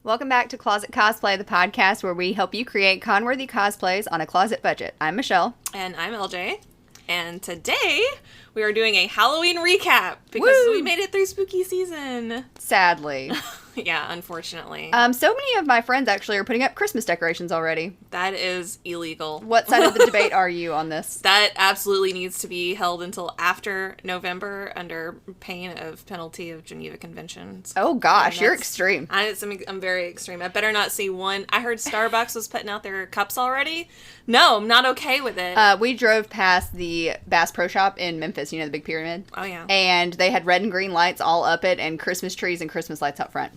Welcome back to Closet Cosplay, the podcast where we help you create con-worthy cosplays on a closet budget. I'm Michelle. And I'm LJ. And today we are doing a Halloween recap because we made it through spooky season. Sadly. Yeah, unfortunately. So many of my friends actually are putting up Christmas decorations already. That is illegal. What side of the debate are you on this? That absolutely needs to be held until after November under pain of penalty of Geneva Conventions. Oh gosh, you're extreme. I'm very extreme. I better not see one. I heard Starbucks was putting out their cups already. No, I'm not okay with it. We drove past the Bass Pro Shop in Memphis, you know, the big pyramid. Oh, yeah. And they had red and green lights all up it and Christmas trees and Christmas lights out front.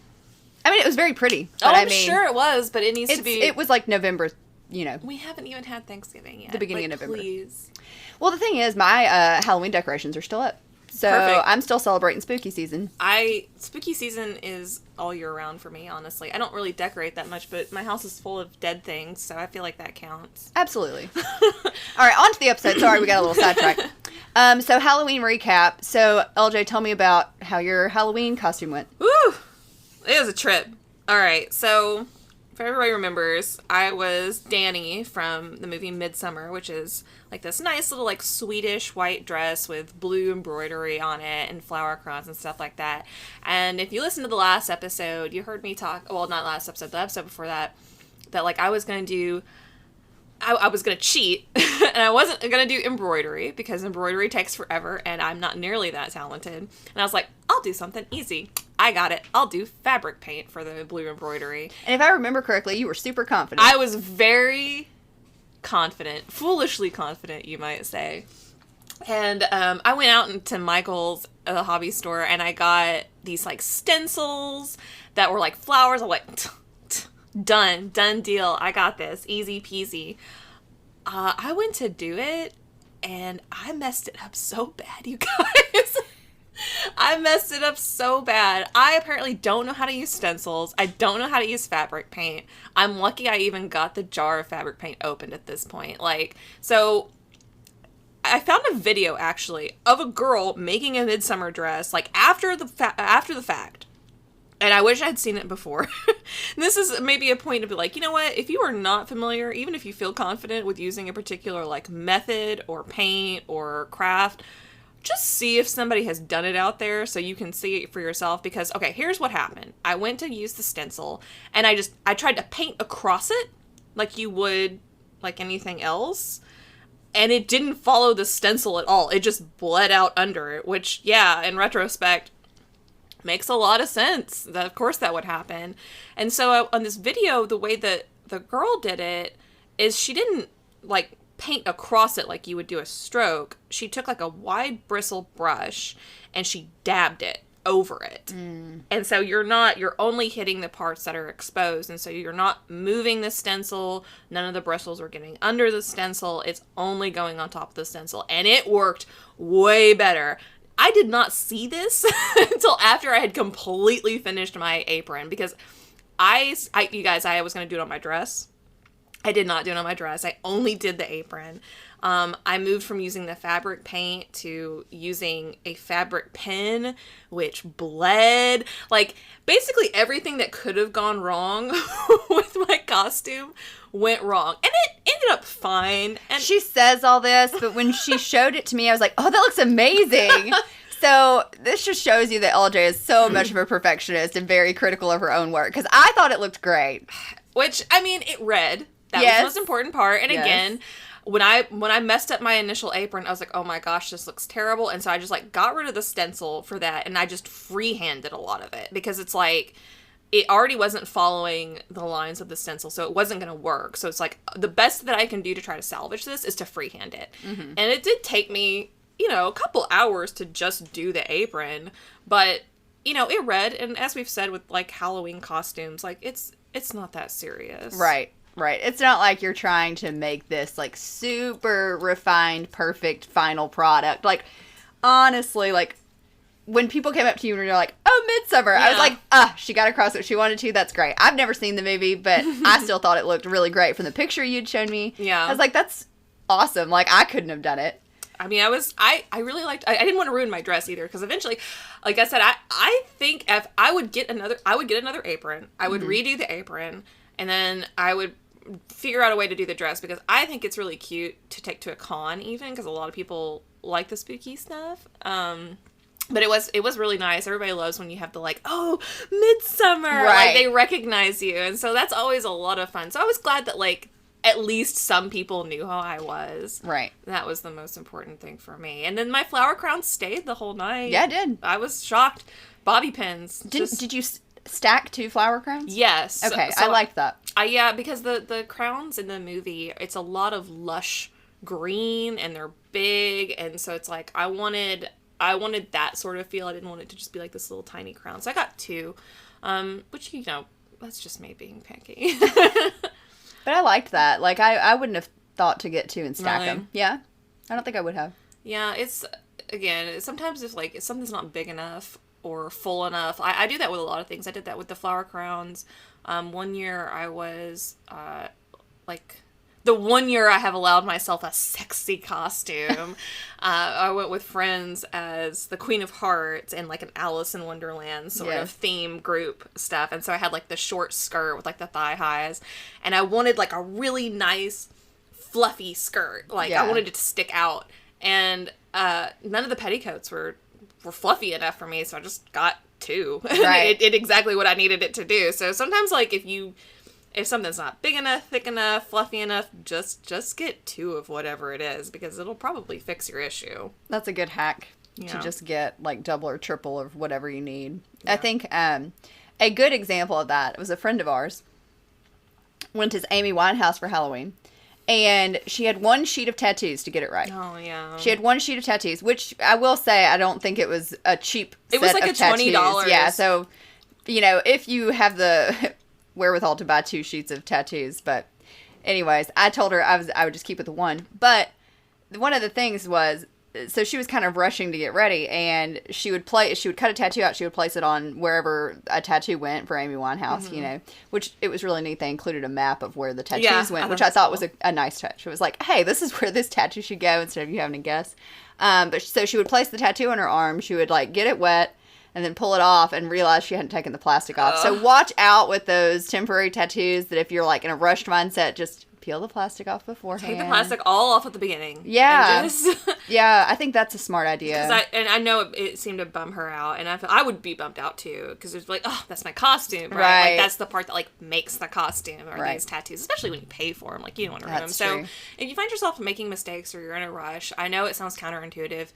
I mean, it was very pretty. But I'm sure it was, but it needs to be... It was like November, you know. We haven't even had Thanksgiving yet. The beginning of November. Please. Well, the thing is, my Halloween decorations are still up. So Perfect. I'm still celebrating spooky season. Spooky season is all year round for me, honestly. I don't really decorate that much, but my house is full of dead things, so I feel like that counts. Absolutely. All right, on to the episode. Sorry, we got a little sidetracked. So Halloween recap. So LJ, tell me about how your Halloween costume went. Woo! It was a trip. All right, so if everybody remembers, I was Danny from the movie Midsummer, which is like this nice little like Swedish white dress with blue embroidery on it and flower crowns and stuff like that. And if you listen to the last episode, you heard me talk, well, not last episode, the episode before that like I was going to do, I was going to cheat, and I wasn't going to do embroidery, because embroidery takes forever, and I'm not nearly that talented. And I was like, I'll do something easy. I got it. I'll do fabric paint for the blue embroidery. And if I remember correctly, you were super confident. I was very confident. Foolishly confident, you might say. And I went out into Michael's hobby store, and I got these, like, stencils that were, like, flowers. I'm like... Done deal. I got this. Easy peasy. I went to do it, and I messed it up so bad, you guys. I messed it up so bad. I apparently don't know how to use stencils. I don't know how to use fabric paint. I'm lucky I even got the jar of fabric paint opened at this point. So I found a video, actually, of a girl making a midsummer dress, like, after the fact. And I wish I had seen it before. This is maybe a point to be like, you know what? If you are not familiar, even if you feel confident with using a particular like method or paint or craft, just see if somebody has done it out there so you can see it for yourself. Because, okay, here's what happened. I went to use the stencil, and I tried to paint across it like you would like anything else. And it didn't follow the stencil at all. It just bled out under it, which, yeah, in retrospect, makes a lot of sense. Of course that would happen. And so on this video, the way that the girl did it is she didn't like paint across it like you would do a stroke. She took like a wide bristle brush and she dabbed it over it. And so you're only hitting the parts that are exposed. And so you're not moving the stencil. None of the bristles are getting under the stencil. It's only going on top of the stencil. And it worked way better. I did not see this until after I had completely finished my apron, because you guys, I was going to do it on my dress. I did not do it on my dress. I only did the apron. I moved from using the fabric paint to using a fabric pen, which bled. Like, basically everything that could have gone wrong with my costume went wrong. And it ended up fine. And she says all this, but when she showed it to me, I was like, oh, that looks amazing. So this just shows you that LJ is so much of a perfectionist and very critical of her own work, because I thought it looked great. Which, I mean, it read. That was the most important part. And again, when I messed up my initial apron, I was like, oh my gosh, this looks terrible. And so I just like got rid of the stencil for that, and I just freehanded a lot of it, because it's like, it already wasn't following the lines of the stencil, so it wasn't going to work. So it's like, the best that I can do to try to salvage this is to freehand it. And it did take me, a couple hours to just do the apron, but, it read, and as we've said with, like, Halloween costumes, like, it's not that serious. Right. It's not like you're trying to make this, like, super refined, perfect final product. Like, honestly, like, when people came up to you and you're like, oh, Midsummer, I was like, she got across what she wanted to. That's great. I've never seen the movie, but I still thought it looked really great from the picture you'd shown me. Yeah. I was like, that's awesome. Like, I couldn't have done it. I mean, I really liked, I didn't want to ruin my dress either, because eventually, like I said, I think if I would get another apron, I would redo the apron, and then I would figure out a way to do the dress, because I think it's really cute to take to a con, even, because a lot of people like the spooky stuff. But it was really nice. Everybody loves when you have the, like, oh, midsummer. Right. Like, they recognize you. And so that's always a lot of fun. So I was glad that, like, at least some people knew how I was. Right. That was the most important thing for me. And then my flower crown stayed the whole night. Yeah, it did. I was shocked. Bobby pins. Did you stack 2 flower crowns? Yes. Okay, so I liked that. Yeah, because the crowns in the movie, it's a lot of lush green, and they're big, and so it's like, I wanted that sort of feel. I didn't want it to just be like this little tiny crown. So I got 2, which, you know, that's just me being picky. But I liked that. Like, I wouldn't have thought to get 2 and stack Really? them. Yeah. I don't think I would have. Yeah, it's, again, sometimes if something's not big enough or full enough, I do that with a lot of things. I did that with the flower crowns. One year I was, the one year I have allowed myself a sexy costume, I went with friends as the Queen of Hearts and, like, an Alice in Wonderland sort of theme group stuff. And so I had, like, the short skirt with, like, the thigh highs. And I wanted, like, a really nice, fluffy skirt. Like, I wanted it to stick out. And none of the petticoats were fluffy enough for me, so I just got 2. Right. It did exactly what I needed it to do. So sometimes, like, if something's not big enough, thick enough, fluffy enough, just get 2 of whatever it is, because it'll probably fix your issue. That's a good hack to just get, like, double or triple of whatever you need. Yeah. I think a good example of that was a friend of ours went to Amy Winehouse for Halloween, and she had 1 sheet of tattoos to get it right. Oh, yeah. She had 1 sheet of tattoos, which I will say I don't think it was a cheap set It was like of a $20. tattoos. Yeah, so, you know, if you have the wherewithal to buy 2 sheets of tattoos. But anyways, I told her I would just keep with the 1. But one of the things was, so she was kind of rushing to get ready, and she would cut a tattoo out, she would place it on wherever a tattoo went for Amy Winehouse, you know, which it was really neat. They included a map of where the tattoos went, which I thought was a nice touch. It was like, hey, this is where this tattoo should go, instead of you having to guess. But so she would place the tattoo on her arm, she would, like, get it wet, and then pull it off and realize she hadn't taken the plastic off. So watch out with those temporary tattoos, that if you're, like, in a rushed mindset, just peel the plastic off beforehand. Take the plastic all off at the beginning. Yeah. Just Yeah, I think that's a smart idea. I know it seemed to bum her out, and I would be bummed out too, because it's like, oh, that's my costume, right? Like, that's the part that, like, makes the costume, or these tattoos, especially when you pay for them. Like, you don't want to ruin them. So if you find yourself making mistakes, or you're in a rush, I know it sounds counterintuitive,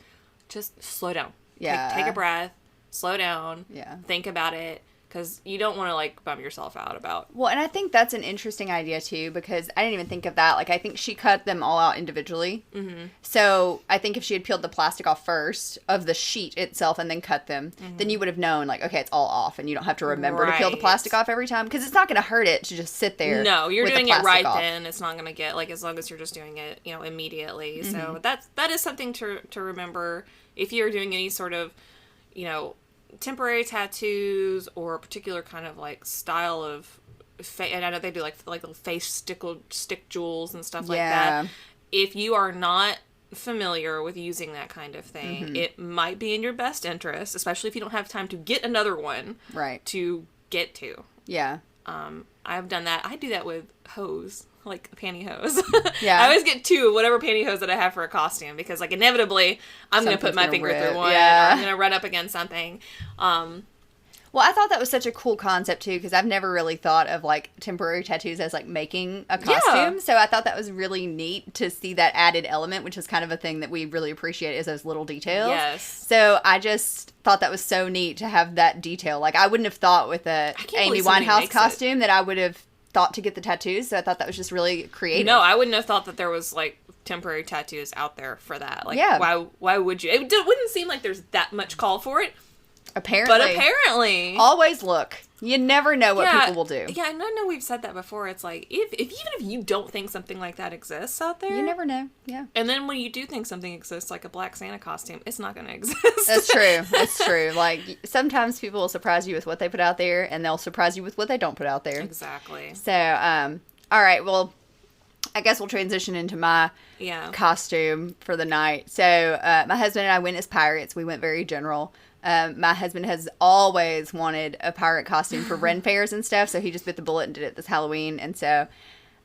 just slow down. Yeah. Take a breath. Slow down. Yeah. Think about it, because you don't want to, like, bum yourself out about. Well, and I think that's an interesting idea too, because I didn't even think of that. Like, I think she cut them all out individually. Mm-hmm. So I think if she had peeled the plastic off first of the sheet itself and then cut them, then you would have known, like, okay, it's all off, and you don't have to remember to peel the plastic off every time, because it's not going to hurt it to just sit there. No, you're doing it right off. then. It's not going to get, like, as long as you're just doing it, you know, immediately. So that is something to remember if you're doing any sort of, you know, temporary tattoos, or a particular kind of, like, style of and I know they do like little face stick jewels and stuff like that. If you are not familiar with using that kind of thing, it might be in your best interest, especially if you don't have time to get another one to get to. I've done that. I do that with hose, like pantyhose. I always get 2 of whatever pantyhose that I have for a costume, because, like, inevitably I'm going to put my finger through one, or I'm going to run up against something. Well, I thought that was such a cool concept too, because I've never really thought of, like, temporary tattoos as, like, making a costume. So I thought that was really neat to see that added element, which is kind of a thing that we really appreciate, is those little details. So I just thought that was so neat to have that detail. Like, I wouldn't have thought with a Amy Winehouse costume that I would have thought to get the tattoos. So I thought that was just really creative. No, I wouldn't have thought that there was, like, temporary tattoos out there for that. Like, why would you? It wouldn't seem like there's that much call for it. Apparently. But apparently. Always look. You never know what people will do. Yeah, and I know we've said that before. It's like, even if you don't think something like that exists out there. You never know. Yeah. And then when you do think something exists, like a Black Santa costume, it's not going to exist. That's true. That's true. Like, sometimes people will surprise you with what they put out there, and they'll surprise you with what they don't put out there. Exactly. So, all right. Well, I guess we'll transition into my costume for the night. So my husband and I went as pirates. We went very general. My husband has always wanted a pirate costume for Ren fairs and stuff, so he just bit the bullet and did it this Halloween. And so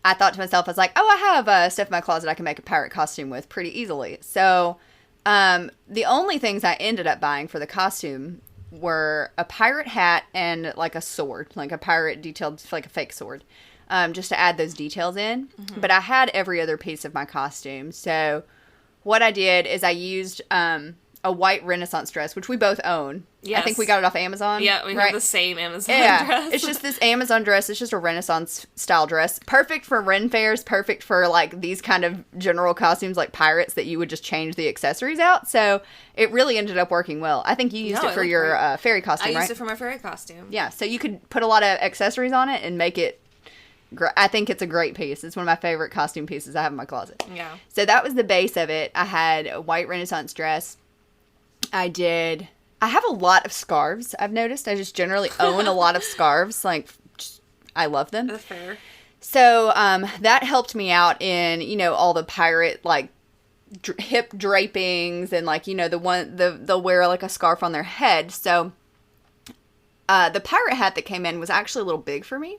I thought to myself, I was like, oh, I have stuff in my closet I can make a pirate costume with pretty easily. So the only things I ended up buying for the costume were a pirate hat and like a sword, like a pirate detailed, like a fake sword, just to add those details in. Mm-hmm. But I had every other piece of my costume. So what I did is I used a white Renaissance dress, which we both own. Yes. I think we got it off Amazon. Yeah, we have the same Amazon dress. It's just this Amazon dress. It's just a Renaissance style dress. Perfect for Ren fairs. Perfect for like these kind of general costumes like pirates that you would just change the accessories out. So it really ended up working well. I think you used it for your fairy costume, right? I used it for my fairy costume. Yeah, so you could put a lot of accessories on it and make it I think it's a great piece. It's one of my favorite costume pieces I have in my closet. Yeah. So that was the base of it. I had a white Renaissance dress. I have a lot of scarves, I've noticed. I just generally own a lot of scarves. Like, I love them. That's fair. So, that helped me out in, all the pirate, like, hip drapings and, like, they'll wear, like, a scarf on their head. So, the pirate hat that came in was actually a little big for me.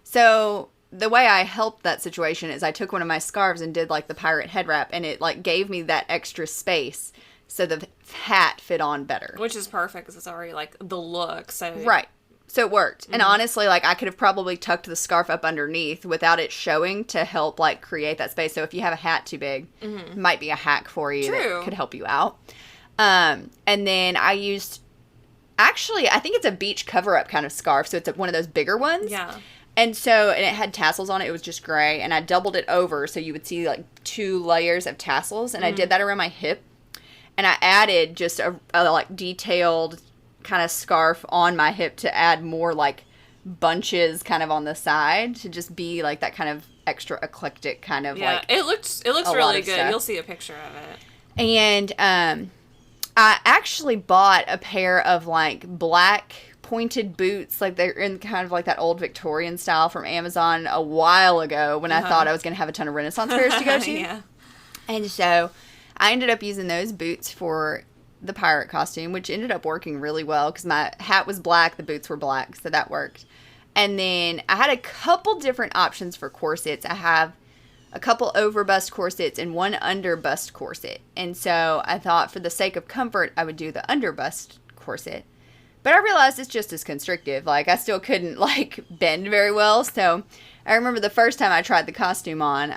So, the way I helped that situation is I took one of my scarves and did, like, the pirate head wrap, and it, like, gave me that extra space. So the hat fit on better. Which is perfect because it's already, like, the look. So right. So it worked. Mm-hmm. And honestly, like, I could have probably tucked the scarf up underneath without it showing to help, like, create that space. So if you have a hat too big, it might be a hack for you that could help you out. And then I used, actually, I think it's a beach cover-up kind of scarf. So it's one of those bigger ones. Yeah. And so, and it had tassels on it. It was just gray. And I doubled it over so you would see, like, 2 layers of tassels. And I did that around my hip. And I added just a like detailed kind of scarf on my hip to add more like bunches kind of on the side to just be like that kind of extra eclectic kind of like. Yeah, it looks really good. Stuff. You'll see a picture of it. And I actually bought a pair of like black pointed boots, like they're in kind of like that old Victorian style from Amazon a while ago when I thought I was going to have a ton of Renaissance fairs to go to. Yeah. And so I ended up using those boots for the pirate costume, which ended up working really well because my hat was black, the boots were black, so that worked. And then I had a couple different options for corsets. I have a couple over bust corsets and one under bust corset. And so I thought for the sake of comfort, I would do the under bust corset. But I realized it's just as constrictive. Like, I still couldn't, like, bend very well. So I remember the first time I tried the costume on,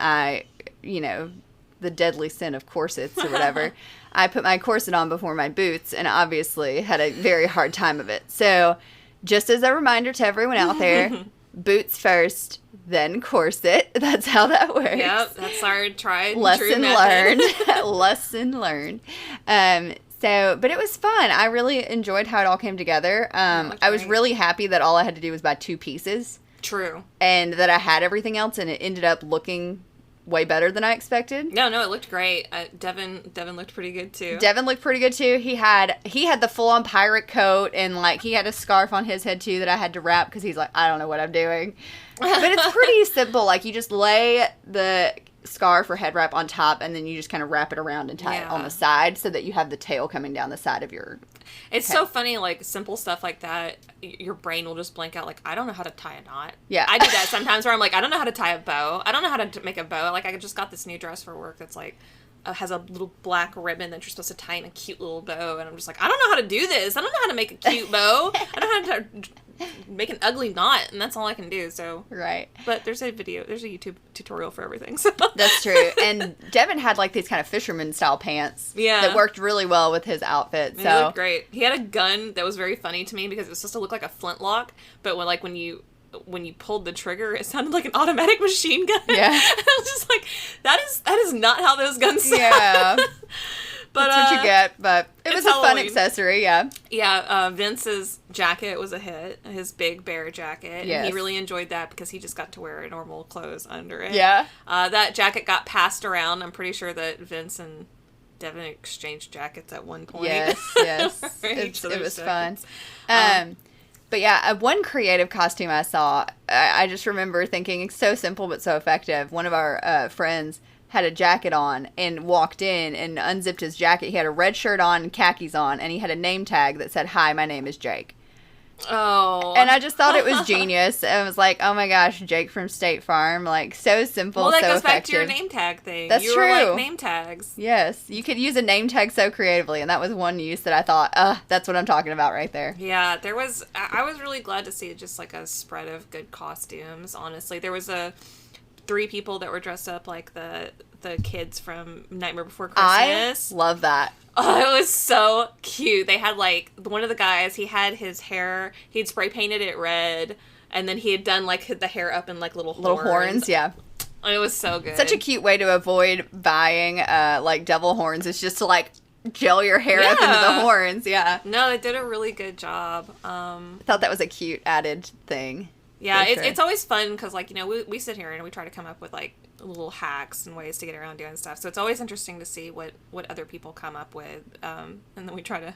the deadly sin of corsets or whatever. I put my corset on before my boots and obviously had a very hard time of it. So just as a reminder to everyone out there, boots first, then corset. That's how that works. Yep, that's our tried and Lesson true method. learned. Lesson learned. But it was fun. I really enjoyed how it all came together. I was really happy that all I had to do was buy 2 pieces. True. And that I had everything else and it ended up looking way better than I expected. No, it looked great. Devin looked pretty good too. Devin looked pretty good too. He had the full on pirate coat and like he had a scarf on his head too that I had to wrap because he's like, I don't know what I'm doing. But it's pretty simple. Like you just lay the scarf or head wrap on top and then you just kind of wrap it around and tie it on the side so that you have the tail coming down the side of your It's so funny, like simple stuff like that, your brain will just blank out like, I don't know how to tie a knot. Yeah. I do that sometimes where I'm like, I don't know how to tie a bow. I don't know how to make a bow. Like I just got this new dress for work that's like has a little black ribbon that you're supposed to tie in a cute little bow and I'm just like, I don't know how to do this. I don't know how to make a cute bow. I don't know how to make an ugly knot, and that's all I can do. So right. But there's a YouTube tutorial for everything. So that's true. And Devin had like these kind of fisherman style pants. Yeah. That worked really well with his outfit. So it looked great. He had a gun that was very funny to me because it was supposed to look like a flintlock, but when you pulled the trigger, it sounded like an automatic machine gun. Yeah. And I was just like, that is not how those guns sound. Yeah. But, that's what you get, but it was a Halloween. fun accessory, yeah. Yeah, Vince's jacket was a hit, his big bear jacket. Yes. And he really enjoyed that because he just got to wear normal clothes under it. Yeah. That jacket got passed around. I'm pretty sure that Vince and Devin exchanged jackets at one point. Yes. It was fun. But yeah, one creative costume I saw, I just remember thinking it's so simple but so effective. One of our friends had a jacket on and walked in and unzipped his jacket. He had a red shirt on and khakis on, and he had a name tag that said, "Hi, my name is Jake." Oh. And I just thought it was genius. I was like, oh my gosh, Jake from State Farm. Like, so simple, so effective. Well, that goes back to your name tag thing. That's you true. were like name tags. Yes. You could use a name tag so creatively, and that was one use that I thought, that's what I'm talking about right there. Yeah, I was really glad to see just like a spread of good costumes, honestly. There was 3 people that were dressed up like the kids from Nightmare Before Christmas. I love that. Oh, it was so cute. They had, like, one of the guys, he had his hair, he'd spray painted it red, and then he had done, like, the hair up in, like, little horns. Yeah. It was so good. Such a cute way to avoid buying, like, devil horns is just to, like, gel your hair up into the horns. Yeah. No, they did a really good job. I thought that was a cute added thing. Yeah, it's always fun because, like, you know, we sit here and we try to come up with, like, little hacks and ways to get around doing stuff. So it's always interesting to see what other people come up with. And then we try to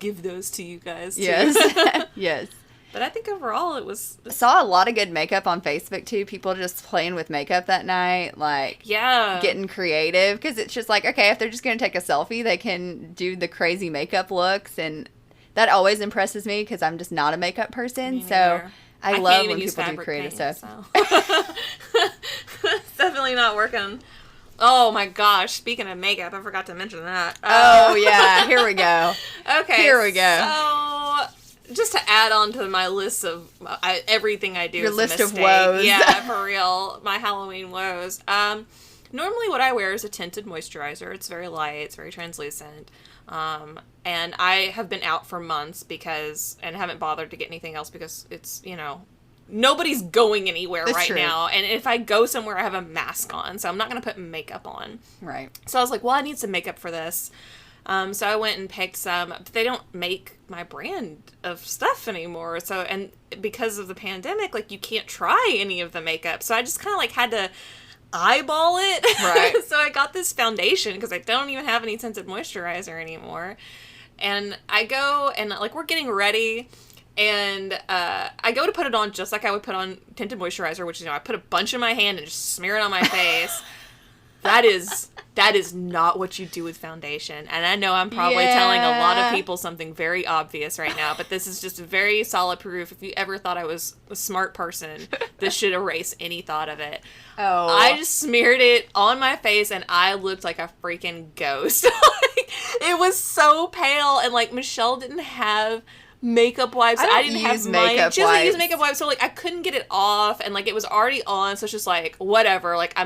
give those to you guys, too. Yes. Yes. But I think overall it was... I saw a lot of good makeup on Facebook, too. People just playing with makeup that night. Like, getting creative. Because it's just like, okay, if they're just going to take a selfie, they can do the crazy makeup looks. And that always impresses me because I'm just not a makeup person. So... I love when people do creative stuff. So. It's definitely not working. Oh my gosh, speaking of makeup, I forgot to mention that. Oh yeah, here we go. Okay. Here we go. So, just to add on to my list of everything I do Your is list a mistake. of woes. Yeah, for real. My Halloween woes. Normally what I wear is a tinted moisturizer. It's very light, it's very translucent. And I have been out for months and haven't bothered to get anything else because it's, you know, nobody's going anywhere now. And if I go somewhere, I have a mask on, so I'm not going to put makeup on. Right. So I was like, well, I need some makeup for this. So I went and picked some, but they don't make my brand of stuff anymore. So, and because of the pandemic, like, you can't try any of the makeup. So I just kind of like had to eyeball it. Right. So I got this foundation because I don't even have any tinted moisturizer anymore. And I go and, like, we're getting ready, and I go to put it on just like I would put on tinted moisturizer, which, you know, I put a bunch in my hand and just smear it on my face. That is not what you do with foundation. And I know I'm probably telling a lot of people something very obvious right now, but this is just very solid proof. If you ever thought I was a smart person, this should erase any thought of it. Oh. I just smeared it on my face and I looked like a freaking ghost. Like, it was so pale, and, like, Michelle didn't have makeup wipes. I didn't have mine. She doesn't use makeup wipes, so, like, I couldn't get it off, and, like, it was already on, so it's just like, whatever, like,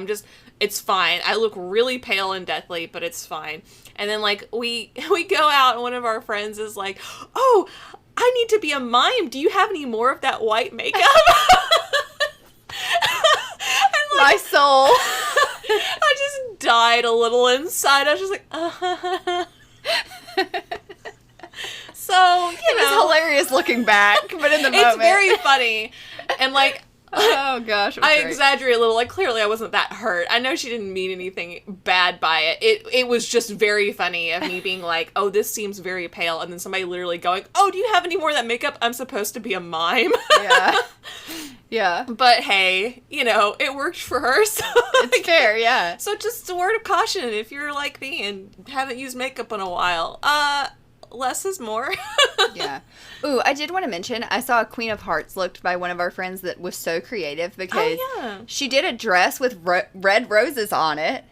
it's fine. I look really pale and deathly, but it's fine. And then, like, we go out, and one of our friends is like, oh, I need to be a mime. Do you have any more of that white makeup? And, like, my soul. I just died a little inside. I was just like, So, it was hilarious looking back, but in the moment. It's very funny. And, like, oh gosh, I exaggerate a little. Like, clearly I wasn't that hurt. I know she didn't mean anything bad by it. It was just very funny of me being like, oh, this seems very pale, and then somebody literally going, oh, do you have any more of that makeup? I'm supposed to be a mime. Yeah. Yeah. But hey, you know, it worked for her, so it's fair, yeah. So just a word of caution if you're like me and haven't used makeup in a while. Less is more. Yeah. Ooh, I did want to mention, I saw a Queen of Hearts looked by one of our friends that was so creative because she did a dress with red roses on it.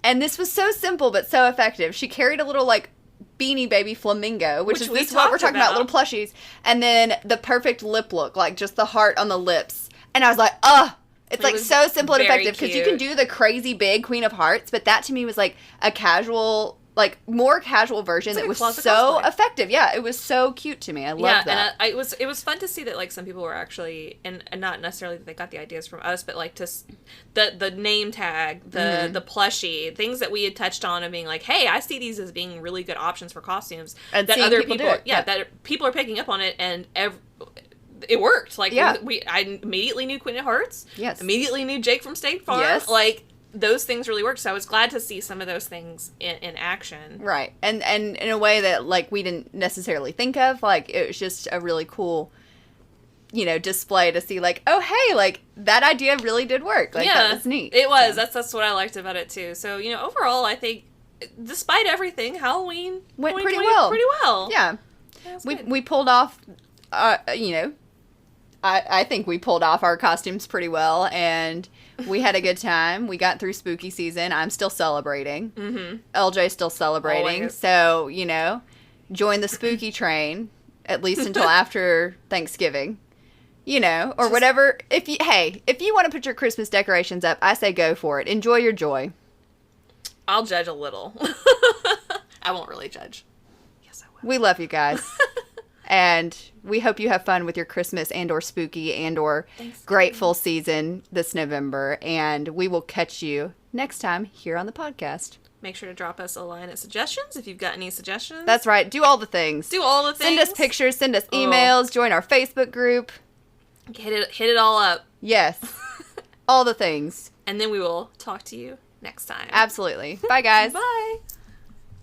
And this was so simple but so effective. She carried a little, like, Beanie Baby flamingo, which is this what we're talking about, little plushies. And then the perfect lip look, like just the heart on the lips. And I was like, it's like so simple and effective because you can do the crazy big Queen of Hearts, but that to me was like a casual, like more casual version that was so effective. Yeah, it was so cute to me. I loved that. And it was fun to see that, like, some people were actually, and not necessarily that they got the ideas from us, but like the name tag, the plushie, things that we had touched on and being like, hey, I see these as being really good options for costumes, and that other people that people are picking up on it, and it worked. Like, I immediately knew Queen of Hearts. Yes. Immediately knew Jake from State Farm. Yes. Like, those things really worked, so I was glad to see some of those things in action. Right. And in a way that, like, we didn't necessarily think of. Like, it was just a really cool display to see like, oh, hey, like that idea really did work. Like that was neat. It was. So. That's what I liked about it too. So, overall, I think despite everything, Halloween went pretty well. Pretty well. Yeah. We pulled off, I think we pulled off our costumes pretty well, and we had a good time. We got through spooky season. I'm still celebrating. Mm-hmm. LJ's still celebrating. Always. So, join the spooky train, at least until after Thanksgiving. Or whatever. If you want to put your Christmas decorations up, I say go for it. Enjoy your joy. I'll judge a little. I won't really judge. Yes, I will. We love you guys. And we hope you have fun with your Christmas and or spooky and or grateful season this November. And we will catch you next time here on the podcast. Make sure to drop us a line of suggestions if you've got any suggestions. That's right. Do all the things. Send us pictures. Send us emails. Join our Facebook group. Hit it all up. Yes. All the things. And then we will talk to you next time. Absolutely. Bye, guys. Bye.